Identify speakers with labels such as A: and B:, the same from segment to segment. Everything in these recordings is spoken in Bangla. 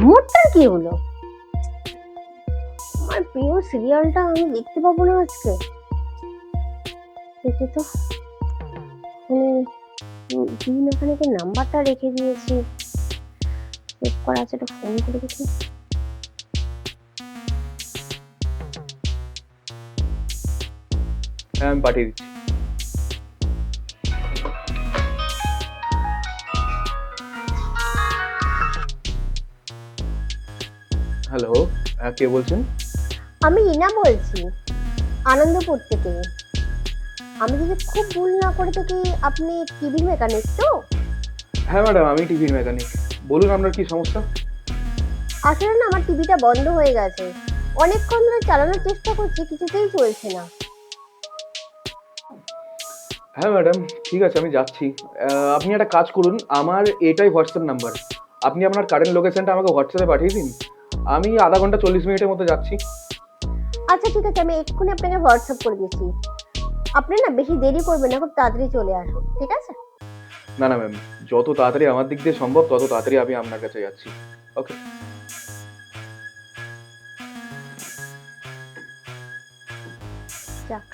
A: রিমোটটার কি হলো? আমার প্রিয় সিরিয়ালটা আমি দেখতে পাবো না আজকে। দেখি তো, টিভি মেকানিকের নাম্বারটা রেখে দিয়েছি, চেক করা আছে, একটা ফোন করে দেখি।
B: হ্যাঁ, আমি পাঠিয়ে দিচ্ছি। হ্যালো, কে বলছেন?
A: আমি ইনা বলছি, আনন্দপুর থেকে। আমি যদি খুব ভুল না করে থাকি, আপনি টিভি মেকানিক তো?
B: হ্যাঁ ম্যাডাম, আমি টিভির মেকানিক। বলুন আপনার কি সমস্যা?
A: আসলে না, আমার টিভিটা বন্ধ হয়ে গেছে। অনেকক্ষণ ধরে চালানোর চেষ্টা করছি, কিছুতেই চলছে না।
B: হ্যাঁ ম্যাডাম, ঠিক আছে, আমি যাচ্ছি। আপনি একটা কাজ করুন, আমার এটাই হোয়াটসঅ্যাপ নাম্বার। আপনি আপনার কারেন্ট লোকেশনটা আমাকে হোয়াটসঅ্যাপে পাঠিয়ে দিন। আমি আধা ঘন্টা 40 মিনিটের মধ্যে যাচ্ছি।
A: আচ্ছা ঠিক আছে, আমি এক্ষুনি আপনাকে হোয়াটসঅ্যাপ করে দিচ্ছি। আপনি না বেশি দেরি করবেন না, খুব তাড়াতাড়ি চলে আসুন, ঠিক আছে?
B: না না ম্যাম, যত তাড়াতাড়ি আমার দিক দিয়ে সম্ভব তত তাড়াতাড়ি আমি আপনার কাছে যাচ্ছি। ওকে।
A: যাক,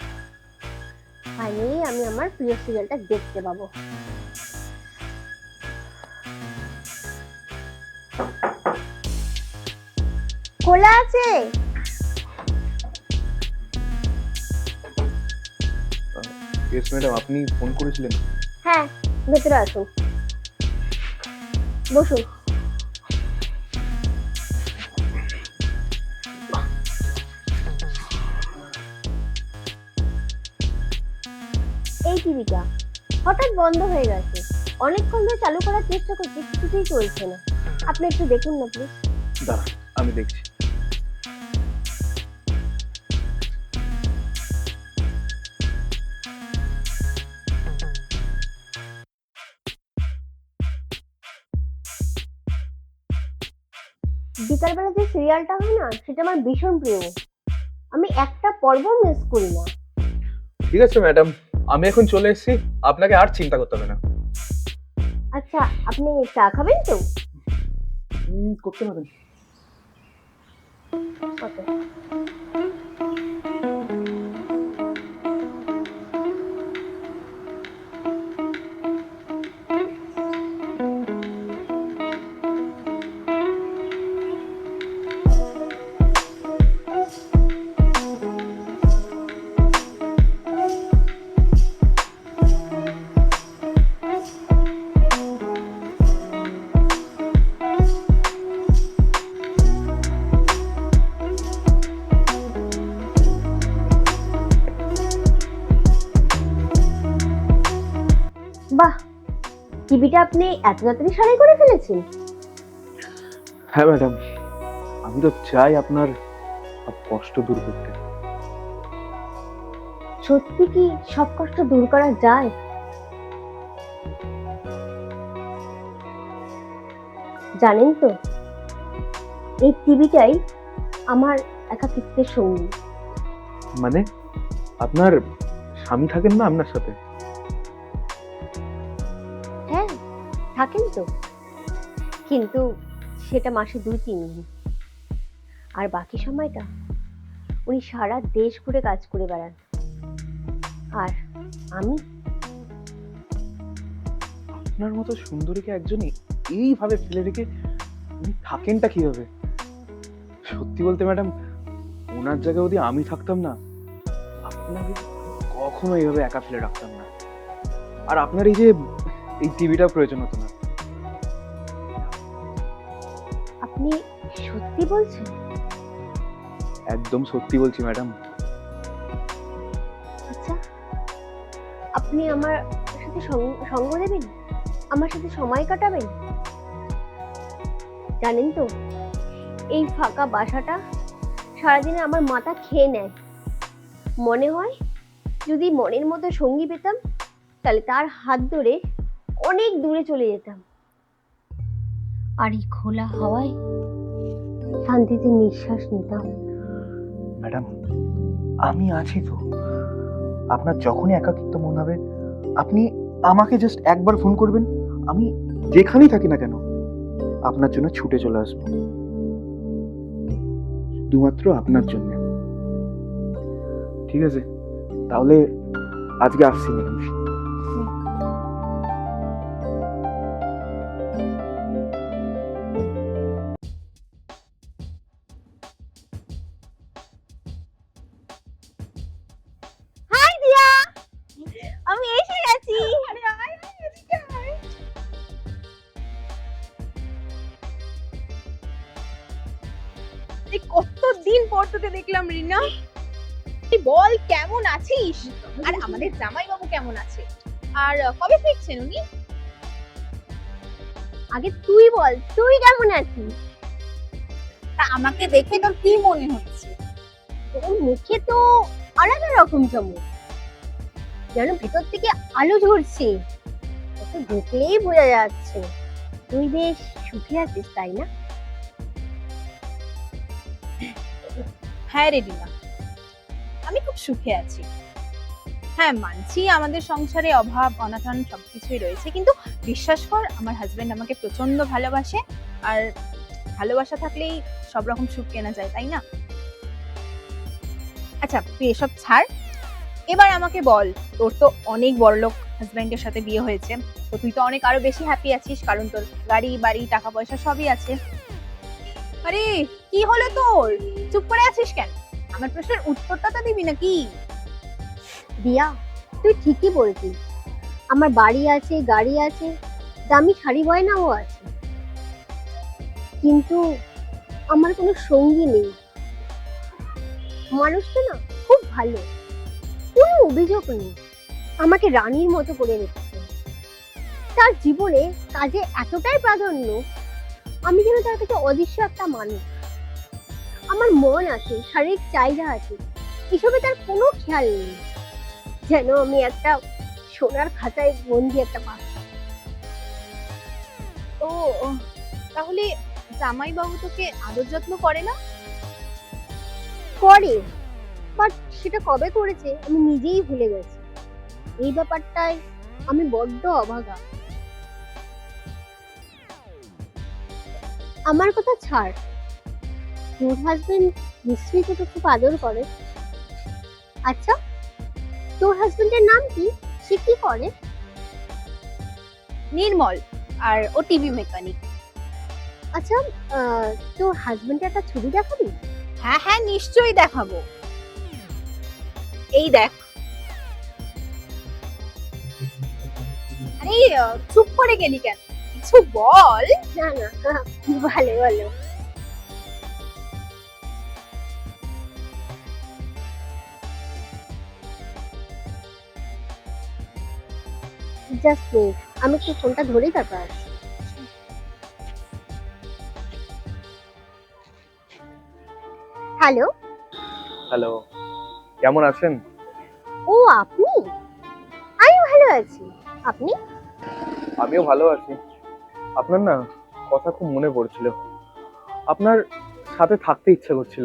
A: ফাইনালি আমি আমার প্রিয় সিরিয়ালটা দেখতে পাবো। খোলা আছে?
B: ইয়েস ম্যাডাম, আপনি ফোন করেছিলেন?
A: হ্যাঁ, ভেতরে আসুন, বসুন। এই টিভিটা হঠাৎ বন্ধ হয়ে গেছে। অনেকক্ষণ ধরে চালু করার চেষ্টা করছি, কিছুতেই চলছে না। আপনি একটু দেখুন না প্লিজ।
B: দাঁড়ান, আমি দেখছি।
A: বিকালবেলা যে সিরিয়ালটা হয় না, সেটা আমার ভীষণ প্রিয়। আমি একটা পর্ব মিস করি না।
B: ঠিক আছে ম্যাডাম, আমি এখন চলে এসেছি, আপনাকে আর চিন্তা করতে হবে না।
A: আচ্ছা, আপনি চা খাবেন তো?
B: করতে পারেন।
A: ওকে। বাহ, টিভিটা আপনি এত তাড়াতাড়ি সারাই করে ফেলেছেন?
B: হ্যাঁ ম্যাডাম, আমি তো চাই আপনার সব কষ্ট দূর করতে।
A: সত্যি কি সব কষ্ট দূর করা যায়? জানেন তো, এই টিভিটাই আমার একাকিত্বের সঙ্গী।
B: মানে আপনার স্বামী থাকেন না আপনার সাথে?
A: হ্যাঁ, থাকেন তো, কিন্তু সেটা মাসে 2-3 দিন। আর বাকি সময়টা উনি সারা দেশ ঘুরে কাজ করে বেড়ান। আর আমি
B: আপনার মতো সুন্দরীকে একজন এইভাবে ফেলে রেখে উনি থাকেনটা কিভাবে? সত্যি বলতে ম্যাডাম, ওনার জায়গায় যদি আমি থাকতাম না, আপনাকে কখনো এইভাবে একা ফেলে রাখতাম না। আর আপনার এই টিভিটা প্রয়োজন হতো না।
A: আপনি সত্যি বলছেন?
B: একদম সত্যি বলছি ম্যাডাম।
A: আচ্ছা, আপনি আমার সাথে সঙ্গ দেবেন, আমার সাথে সময় কাটাবেন? জানেন তো, এই ফাঁকা বাসাটা সারাদিনে আমার মাথা খেয়ে নেয়। মনে হয় যদি মনের মতো সঙ্গী পেতাম, তাহলে তার হাত ধরে অনেক দূরে চলে যেতাম, আর এই খোলা হাওয়ায় শান্তিতে নিঃশ্বাস নিতাম।
B: ম্যাডাম, আমি আছি তো। আপনার যখনই একাকিত্ব মনে হবে, আপনি আমাকে জাস্ট একবার ফোন করবেন। আমি যেখানেই থাকি না কেন, আপনার জন্য ছুটে চলে আসবো। শুধুমাত্র আপনার জন্য। ঠিক আছে, তাহলে আজকে আসছি ম্যাডাম।
A: হাই দিয়া, আমি এসে গেছি।
C: আরে আয় আয় এদিকে আয়। এই কতদিন পর তোকে দেখলাম রিনা। তুই বল কেমন আছিস, আর আমাদের জামাইবাবু কেমন আছে, আর কবে ফিরছেন উনি?
A: আগে তুই বল, তুই কেমন আছিস?
C: তা আমাকে দেখে তোর কি মনে হচ্ছে?
A: তোর মুখে তো আলাদা রকম চমক, যেন ভেতর থেকে আলো ঝরছে। তোকে দেখলেই বোঝা যাচ্ছে তুই বেশ সুখে আছিস, তাই না?
C: হ্যাঁ রে রিনা, আমি খুব সুখে আছি। হ্যাঁ মানছি আমাদের সংসারে অভাব অনাটন সবকিছুই রয়েছে, কিন্তু বিশ্বাস কর আমার হাজবেন্ড আমাকে প্রচন্ড ভালোবাসে, আর ভালোবাসা থাকলেই সব রকম সুখ কেনা যায়, তাই না? আচ্ছা তুই এসব ছাড়, এবার আমাকে বল, তোর তো অনেক বড়লোক হাজবেন্ডের সাথে বিয়ে হয়েছে, তো তুই তো অনেক আরো বেশি হ্যাপি আছিস, কারণ তোর গাড়ি বাড়ি টাকা পয়সা সবই আছে। আরে কি হলো তোর, চুপ করে আছিস কেন? আমার প্রশ্নের উত্তরটা তো দিবি নাকি?
A: দিয়া, তুই ঠিকই বলছিস। আমার বাড়ি আছে, গাড়ি আছে, দামি শাড়ি গয়নাও আছে, কিন্তু আমার কোনো সঙ্গী নেই। মানুষটা না খুব ভালো, কোনো অভিযোগ নেই, আমাকে রানীর মতো করে রেখেছে। তার জীবনে কাজে এতটাই প্রাধান্য, আমি যেন তার কাছে অদৃশ্য একটা মানুষ। আমার মন আছে, শারীরিক চাহিদা আছে, এসবে তার কোনো খেয়াল নেই, যেন আমি একটা সোনার খাঁচায় বন্দি একটা পাখি।
C: ও তাহলে জামাইবাবু তোকে আদর যত্ন করে না?
A: করে, বাট সেটা কবে করেছে আমি নিজেই ভুলে গেছি। এই ব্যাপারটায় আমি বড্ড অভাগা। আমার কথা ছাড়, তোর হাজবেন্ড নিশ্চয়ই তোকে খুব আদর করে। আচ্ছা, তোর হাজবেন্ডের নাম কি, সে কি করে?
C: নির্মল, আর ও টিভি মেকানিক।
A: আচ্ছা, তোর হাজবেন্ডের একটা ছবি দেখাবি?
C: হ্যাঁ হ্যাঁ নিশ্চয়ই দেখাবো, এই দেখ। আরে চুপ করে গেলি কেন, কিছু বল।
A: না না, ভালো ভালো। জাস্ট মিনিট, আমি একটু ফোনটা ধরেই তারপর আসছি। হ্যালো।
B: হ্যালো, কেমন আছেন?
A: ও আপনি? আমি ভালো আছি, আপনি?
B: আমিও ভালো আছি। আপনার না কথা খুব মনে পড়ছিল, আপনার সাথে থাকতে ইচ্ছে করছিল।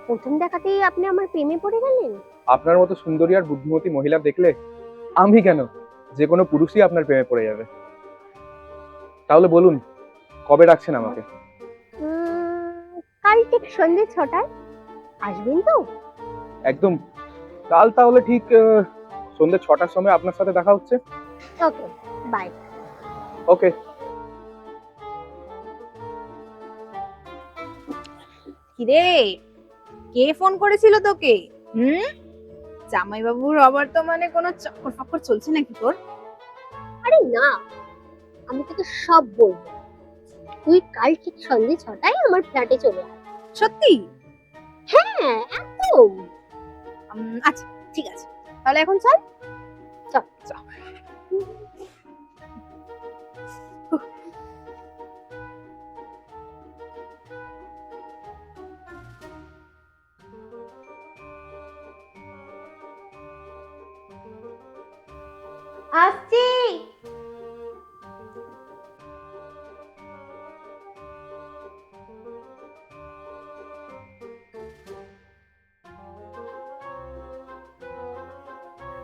A: প্রথম দেখাতেই আপনি আমার প্রেমে পড়ে গেলেন?
B: আপনার মতো সুন্দরী আর বুদ্ধিমতী মহিলা দেখলে আমি কেন, যে কোনো পুরুষই আপনার প্রেমে পড়ে যাবে। তাহলে বলুন, কবে ডাকছেন আমাকে?
A: কাল ঠিক সন্ধ্যে 6টায় আসবেন তো?
B: একদম, কাল তাহলে ঠিক সন্ধ্যে 6টার সময় আপনার সাথে দেখা হচ্ছে।
A: ওকে, বাই।
B: ওকে।
C: কিরে, কে ফোন করেছিল তোকে? জামাইবাবুর আবার তো মানে কোনো চক্কর ফাক্কর চলছে নাকি তোর?
A: আরে না, আমি তোকে সব বলবো। তুই কাল ঠিক সন্ধ্যে 6টায় আমার ফ্ল্যাটে চলে আয়।
C: সত্যি?
A: হ্যাঁ, একদম।
C: আচ্ছা ঠিক আছে, তাহলে এখন চল।
A: চল।
C: চল।
A: আসছি।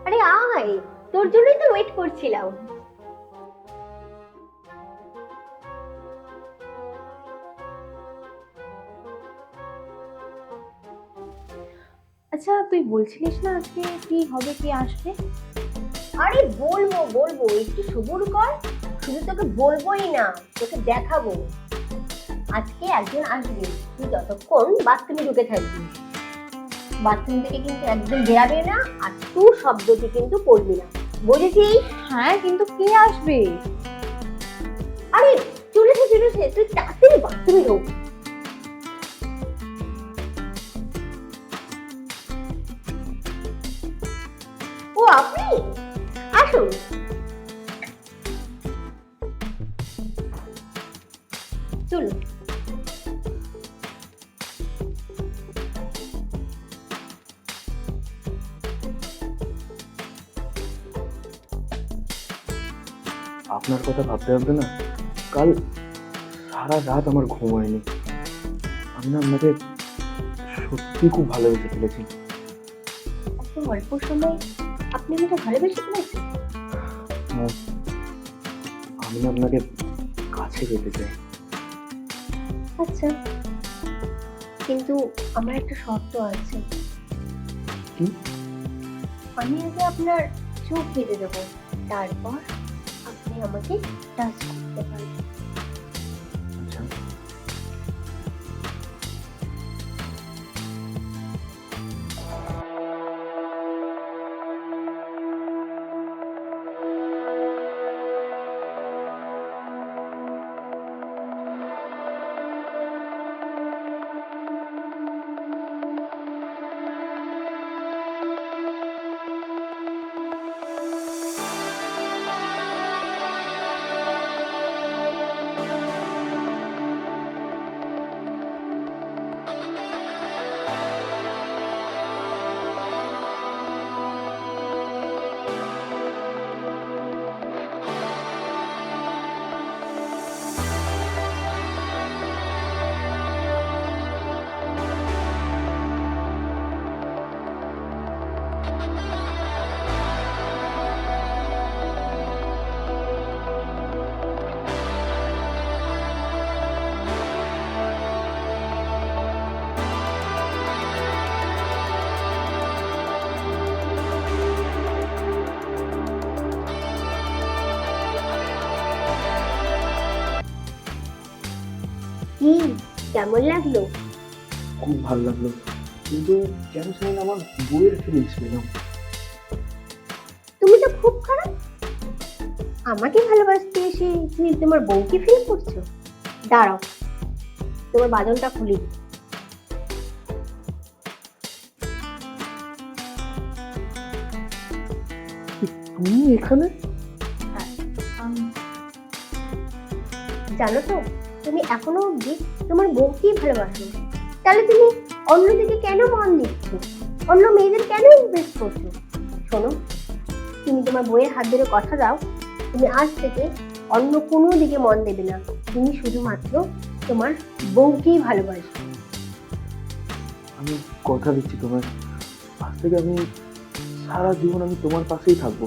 A: আরে আয়, তোর জন্যই তো ওয়েট করছিলাম।
C: আচ্ছা তুই বলছিলিস না আজকে কি হবে, কি আসবে?
A: আরে বলবো বলবো, একটু সবুর কর। শুধু তোকে বলবোই না, তোকে দেখাবো। আজকে একজন আসবে, তুই ততক্ষণ বাথরুমে ঢুকে থাকবি। বাথরুম থেকে কিন্তু একদম বেরাবে না, আর তুই শব্দটি কিন্তু করবি না, বুঝেছিস?
C: হ্যাঁ, কিন্তু কে আসবে?
A: আরে চলেছে চলেছে, তুই তাড়াতাড়ি বাথরুমে ঢোক। ও আপনি আসুন। চলুন।
B: আপনার কথা ভাবতে ভাবতে না কাল সারা রাত আমার ঘুম হয়নি। আমি না আপনাকে সত্যি খুব ভালোবেসে ফেলেছি।
A: এত অল্প সময় আপনি আমাকে ভালোবেসে ফেলেছেন?
B: আমি না আপনাকে কাছে পেতে চাই।
A: আচ্ছা, কিন্তু আমার একটা শর্ত আছে।
B: কি?
A: আমি আগে আপনার চোখ বেঁধে দেবো, তারপর আপনি আমাকে টাচ করতে পারবেন।
B: আচ্ছা,
A: কি কেমন লাগলো?
B: খুব ভালো লাগলো, কিন্তু কেন জানি না আমার বইয়ের ফিলিংস পেলাম।
A: তুমি তো খুব খারাপ। আমাকে ভালোবাসতে এসে তুমি তোমার বউকে ফিল করছো? দাঁড়াও, তোমার বাদনটা খুলি।
B: তুমি এখানে?
A: জানো তো, তুমি এখনো অব্দি তোমার বউকেই ভালোবাসো। তাহলে তুমি অন্যদিকে কেন মন দিচ্ছ? অন্য মেয়েদের কেন ইনভেস্ট করছো? শোনো, তুমি তোমার বউয়ের হাত ধরে কথা দাও, তুমি আজ থেকে অন্য কোনো দিকে মন দেবে না। তুমি শুধুমাত্র তোমার বউকেই ভালোবাসবে।
B: আমি কথা দিচ্ছি তোমার, আজ থেকে আমি সারা জীবন আমি তোমার পাশেই থাকবো।